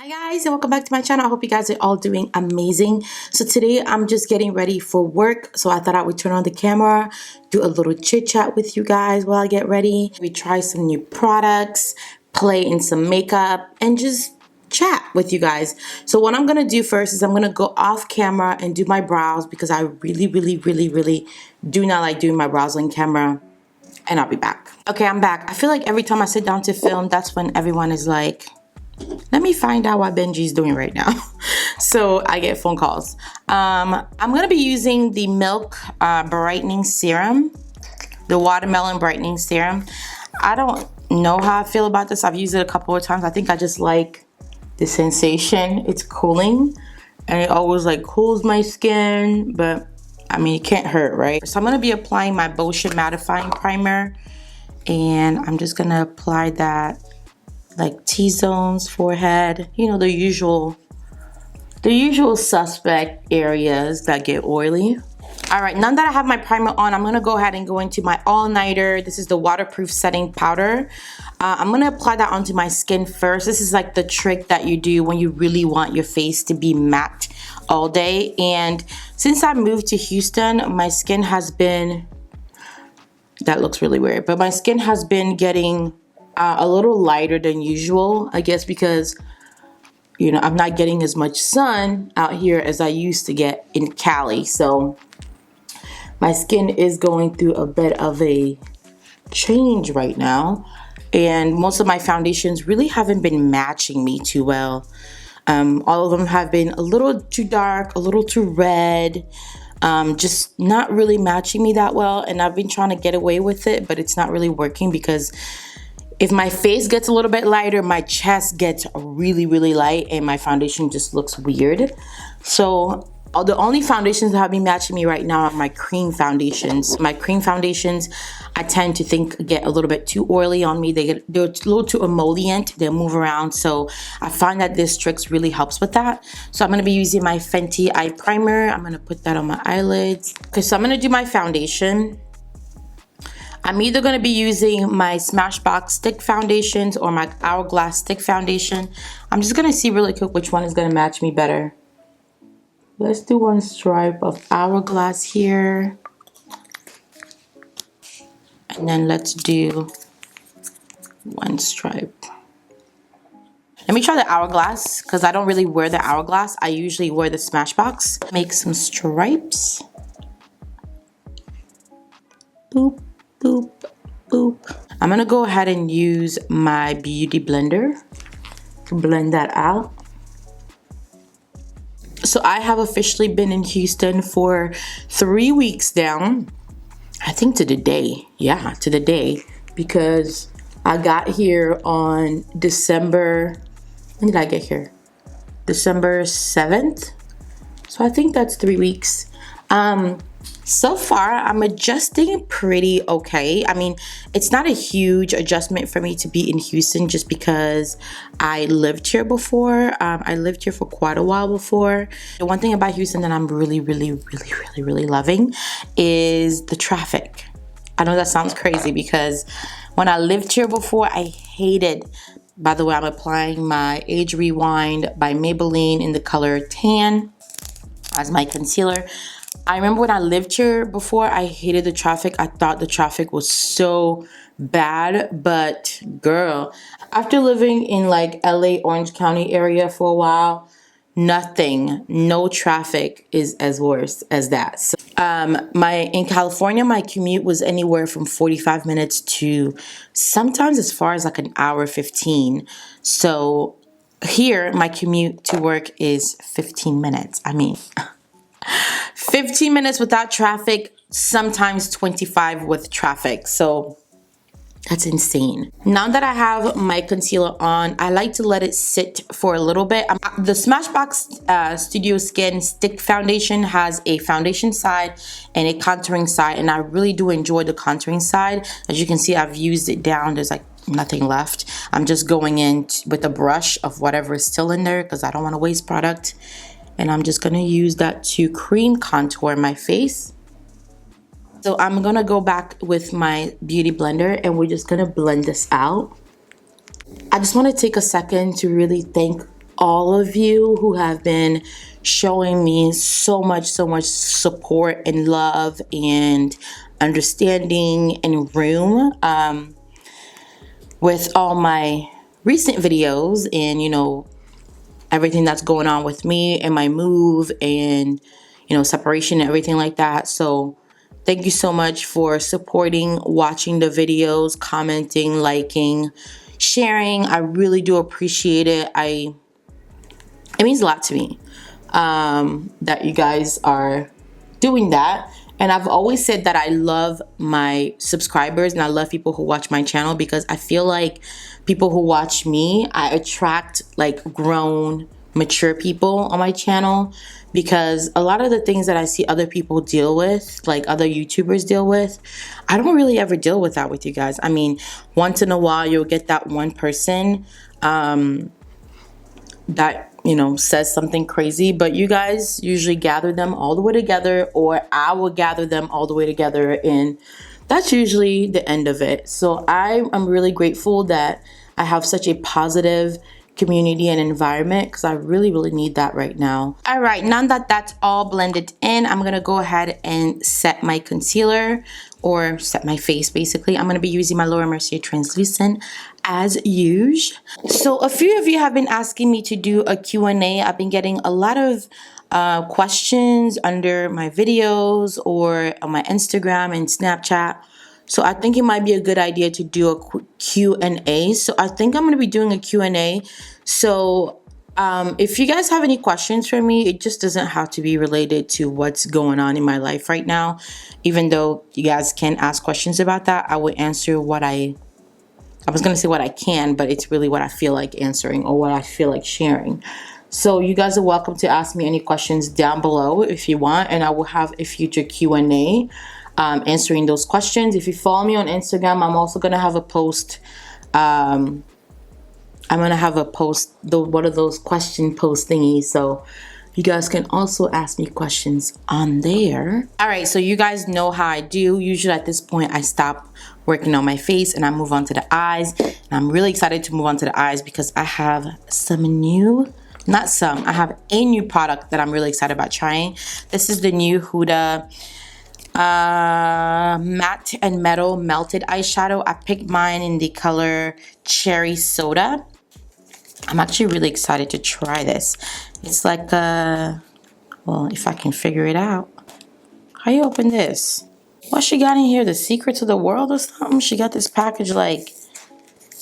Hi guys, and welcome back to my channel. I hope you guys are all doing amazing. So today I'm just getting ready for work, so I thought I would turn on the camera, do a little chit chat with you guys while I get ready. We try some new products, play in some makeup, and just chat with you guys. So what I'm gonna do first is I'm gonna go off camera and do my brows because I really do not like doing my brows on camera, and I'll be back. Okay, I'm back. I feel like every time I sit down to film, that's when everyone is like, let me find out what Benji's doing right now. So I get phone calls. I'm gonna be using the Milk brightening serum, the watermelon brightening serum. I don't know how I feel about this. I've used it a couple of times. I think I just like the sensation. It's cooling and it always like cools my skin, but I mean, it can't hurt, right? So I'm gonna be applying my Boscia mattifying primer, and I'm just gonna apply that like T-zones, forehead, you know, the usual suspect areas that get oily. All right, now that I have my primer on, I'm gonna go ahead and go into my all-nighter. This is the waterproof setting powder. I'm gonna apply that onto my skin first. This is like the trick that you do when you really want your face to be matte all day. And since I moved to Houston, my skin has been, that looks really weird, but my skin has been getting a little lighter than usual, I guess, because, you know, I'm not getting as much sun out here as I used to get in Cali. So my skin is going through a bit of a change right now, and most of my foundations really haven't been matching me too well. All of them have been a little too dark, a little too red, just not really matching me that well, and I've been trying to get away with it, but it's not really working because if my face gets a little bit lighter, my chest gets really light and my foundation just looks weird. So the only foundations that have been matching me right now are my cream foundations. My cream foundations, I tend to think get a little bit too oily on me. They're a little too emollient. They move around. So I find that this trick really helps with that. So I'm going to be using my Fenty eye primer. I'm going to put that on my eyelids. Okay, so I'm going to do my foundation. I'm either going to be using my Smashbox stick foundations or my Hourglass stick foundation. I'm just going to see really quick which one is going to match me better. Let's do one stripe of Hourglass here. And then let's do one stripe. Let me try the Hourglass because I don't really wear the Hourglass. I usually wear the Smashbox. Make some stripes. Boop. Boop, boop. I'm gonna go ahead and use my beauty blender to blend that out. So I have officially been in Houston for 3 weeks now. I think to the day, yeah, to the day, because I got here on December, when did I get here? December 7th. So I think that's 3 weeks. So far, I'm adjusting pretty okay. I mean, it's not a huge adjustment for me to be in Houston just because I lived here before. I lived here for quite a while before. The one thing about Houston that I'm really loving is the traffic. I know that sounds crazy because when I lived here before, I hated, by the way, I'm applying my Age Rewind by Maybeline in the color Tan as my concealer. I remember when I lived here before, I hated the traffic. I thought the traffic was so bad, but girl, after living in like LA, Orange County area for a while, no traffic is as worse as that. So, in California, my commute was anywhere from 45 minutes to sometimes as far as like an hour 15. So here, my commute to work is 15 minutes. I mean, 15 minutes without traffic, sometimes 25 with traffic. So that's insane. Now that I have my concealer on, I like to let it sit for a little bit. The Smashbox Studio Skin Stick Foundation has a foundation side and a contouring side, and I really do enjoy the contouring side. As you can see, I've used it down. There's like nothing left. I'm just going in with a brush of whatever is still in there because I don't want to waste product. And I'm just gonna use that to cream contour my face. So I'm gonna go back with my beauty blender and we're just gonna blend this out. I just wanna take a second to really thank all of you who have been showing me so much support and love and understanding and room with all my recent videos and, you know, everything that's going on with me and my move and, you know, separation and everything like that. So thank you so much for supporting, watching the videos, commenting, liking, sharing. I really do appreciate it. It means a lot to me that you guys are doing that. And I've always said that I love my subscribers and I love people who watch my channel, because I feel like people who watch me, I attract like grown, mature people on my channel, because a lot of the things that I see other people deal with, like other YouTubers deal with, I don't really ever deal with that with you guys. I mean, once in a while you'll get that one person that, you know, says something crazy, but you guys usually gather them all the way together, or I will gather them all the way together, and that's usually the end of it. So I'm really grateful that I have such a positive community and environment, because I really need that right now. All right, now that that's all blended in, I'm gonna go ahead and set my concealer, or set my face basically. I'm gonna be using my Laura Mercier translucent as usual. So a few of you have been asking me to do a Q&A. I've been getting a lot of questions under my videos or on my Instagram and Snapchat. So I think it might be a good idea to do a Q&A. So I think I'm going to be doing a Q&A. So if you guys have any questions for me, it just doesn't have to be related to what's going on in my life right now. Even though you guys can ask questions about that, I will answer what I was going to say what I can, but it's really what I feel like answering or what I feel like sharing. So you guys are welcome to ask me any questions down below if you want, and I will have a future Q&A answering those questions. If you follow me on Instagram, I'm also going to have a post. I'm going to have a post, one of those question post thingies. So you guys can also ask me questions on there. All right, so you guys know how I do. Usually at this point, I stop working on my face and I move on to the eyes. And I'm really excited to move on to the eyes because I have some new, I have a new product that I'm really excited about trying. This is the new Huda matte and metal melted eyeshadow. I picked mine in the color Cherry Soda. I'm actually really excited to try this. It's like well, if I can figure it out. How you open this? What she got in here? The secrets of the world or something? She got this package like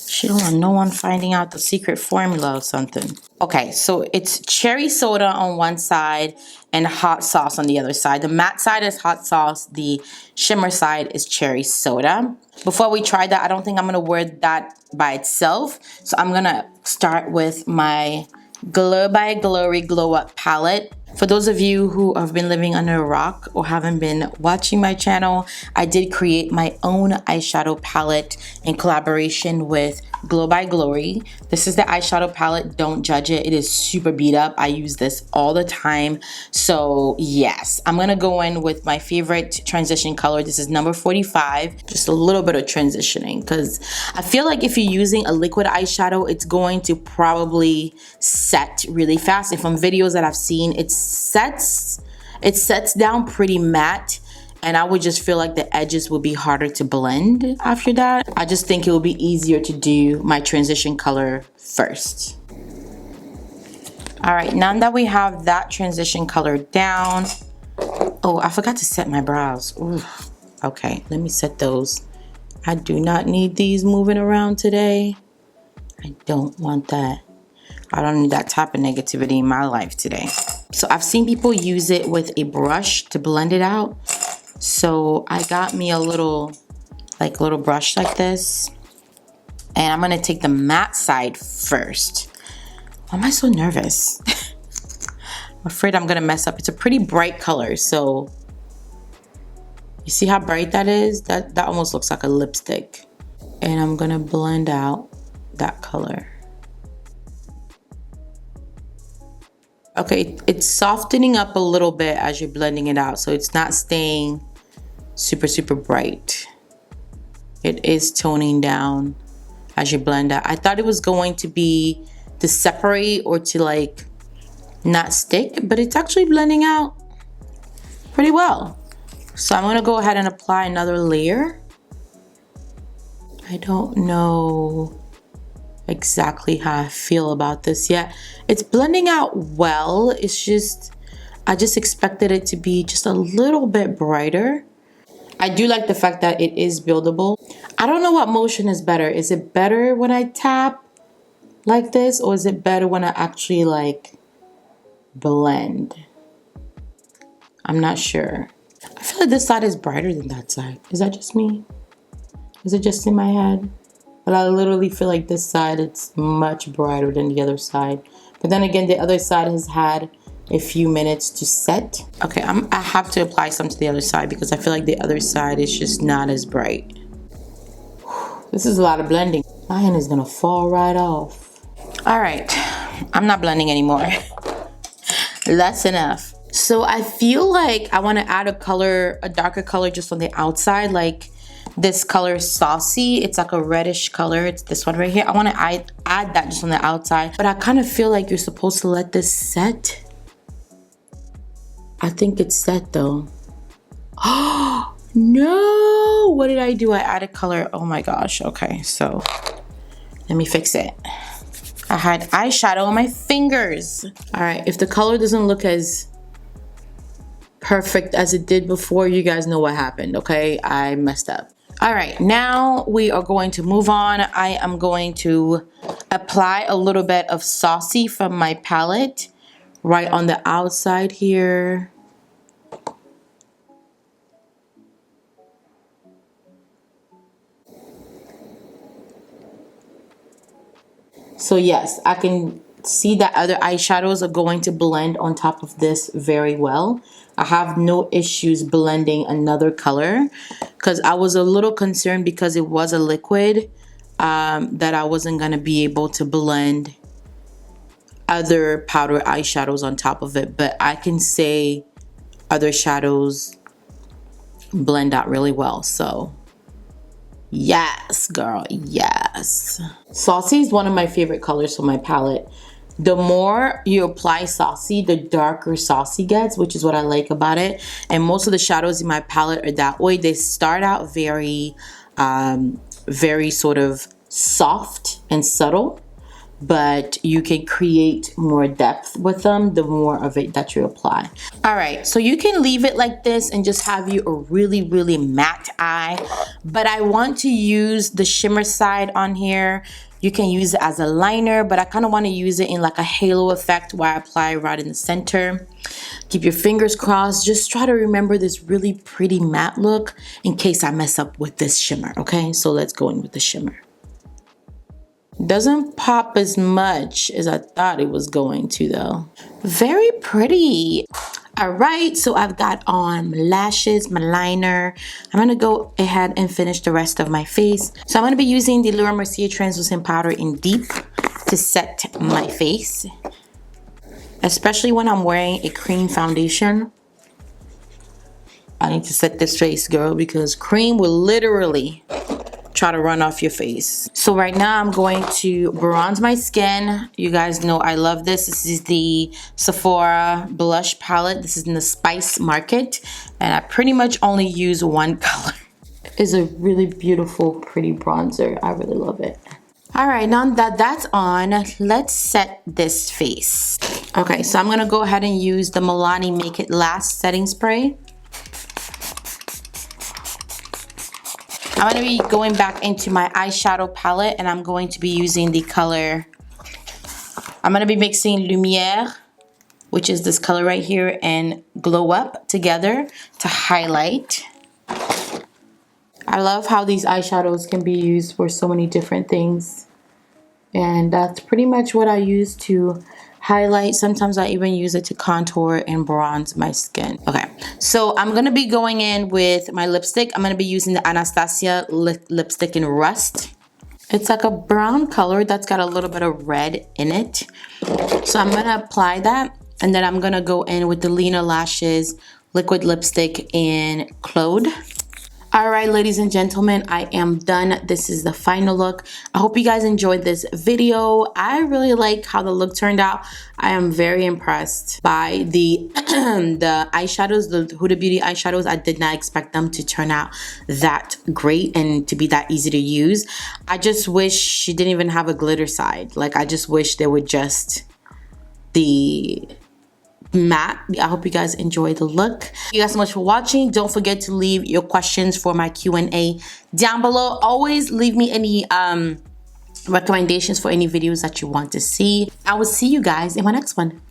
she don't want no one finding out the secret formula or something. Okay, so it's cherry soda on one side and hot sauce on the other side. The matte side is hot sauce. The shimmer side is cherry soda. Before we try that, I don't think I'm gonna wear that by itself. So I'm gonna start with my Glow by Glory Glow Up palette. For those of you who have been living under a rock or haven't been watching my channel, I did create my own eyeshadow palette in collaboration with Glow by Glory. This is the eyeshadow palette. Don't judge it. It is super beat up. I use this all the time. So yes, I'm gonna go in with my favorite transition color. This is number 45. Just a little bit of transitioning because I feel like if you're using a liquid eyeshadow, it's going to probably set really fast. And from videos that I've seen, it sets down pretty matte, and I would just feel like the edges would be harder to blend after that. I just think it would be easier to do my transition color first. All right, now that we have that transition color down, oh, I forgot to set my brows. Ooh. Okay, let me set those. I do not need these moving around today. I don't want that. I don't need that type of negativity in my life today. So I've seen people use it with a brush to blend it out. So I got me a little brush like this. And I'm gonna take the matte side first. Why am I so nervous? I'm afraid I'm gonna mess up. It's a pretty bright color, so you see how bright that is? That almost looks like a lipstick. And I'm gonna blend out that color. Okay, it's softening up a little bit as you're blending it out, so it's not staying super bright. It is toning down as you blend out. I thought it was going to be separate or to like not stick, but it's actually blending out pretty well. So I'm gonna go ahead and apply another layer. I don't know exactly how I feel about this yet. It's blending out well. It's just, I just expected it to be just a little bit brighter. I do like the fact that it is buildable. I don't know what motion is better. Is it better when I tap like this, or is it better when I actually like blend? I'm not sure. I feel like this side is brighter than that side. Is that just me? Is it just in my head? But I literally feel like this side, it's much brighter than the other side. But then again, the other side has had a few minutes to set. Okay, I have to apply some to the other side because I feel like the other side is just not as bright. This is a lot of blending. My hand is gonna fall right off. All right, I'm not blending anymore. That's enough. So I feel like I wanna add a color, a darker color just on the outside, like this color is Saucy. It's like a reddish color. It's this one right here. I want to add that just on the outside. But I kind of feel like you're supposed to let this set. I think it's set though. Oh, no. What did I do? I added color. Oh my gosh. Okay, so let me fix it. I had eyeshadow on my fingers. All right, if the color doesn't look as perfect as it did before, you guys know what happened, okay? I messed up. All right, now we are going to move on. I am going to apply a little bit of Saucy from my palette right on the outside here. So yes, I can see that other eyeshadows are going to blend on top of this very well. I have no issues blending another color because I was a little concerned because it was a liquid that I wasn't going to be able to blend other powder eyeshadows on top of it. But I can say other shadows blend out really well. So yes, girl, yes. Saucy is one of my favorite colors from my palette. The more you apply Saucy, the darker Saucy gets, which is what I like about it. And most of the shadows in my palette are that way. They start out very, very sort of soft and subtle, but you can create more depth with them the more of it that you apply. All right, so you can leave it like this and just have you a really, really matte eye. But I want to use the shimmer side on here. You can use it as a liner, but I kind of want to use it in like a halo effect where I apply right in the center. Keep your fingers crossed. Just try to remember this really pretty matte look in case I mess up with this shimmer, okay? So let's go in with the shimmer. Doesn't pop as much as I thought it was going to though. Very pretty. All right, so I've got on my lashes, my liner. I'm gonna go ahead and finish the rest of my face. So I'm gonna be using the Mercier translucent powder in Deep to set my face, especially when I'm wearing a cream foundation. I need to set this face, girl, because cream will literally try to run off your face. So right now I'm going to bronze my skin. You guys know I love this. This is the Sephora blush palette. This is in the Spice Market, and I pretty much only use one color. It's a really beautiful, pretty bronzer. I really love it. All right, now that that's on, let's set this face. Okay, so I'm gonna go ahead and use the Milani Make It Last setting spray. I'm going to be going back into my eyeshadow palette, and I'm going to be using the color, I'm going to be mixing Lumiere, which is this color right here, and Glow Up together to highlight. I love how these eyeshadows can be used for so many different things. And that's pretty much what I use to highlight. Sometimes I even use it to contour and bronze my skin. Okay, so I'm gonna be going in with my lipstick. I'm gonna be using the Anastasia lipstick in Rust. It's like a brown color that's got a little bit of red in it. So I'm gonna apply that, and then I'm gonna go in with the Lena Lashes liquid lipstick in Claude. All right, ladies and gentlemen, I am done. This is the final look. I hope you guys enjoyed this video. I really like how the look turned out. I am very impressed by the the eyeshadows, the Huda Beauty eyeshadows. I did not expect them to turn out that great and to be that easy to use. I just wish she didn't even have a glitter side. Like, I just wish they would just the matte. I hope you guys enjoy the look. Thank you guys so much for watching. Don't forget to leave your questions for my Q&A down below. Always leave me any recommendations for any videos that you want to see. I will see you guys in my next one.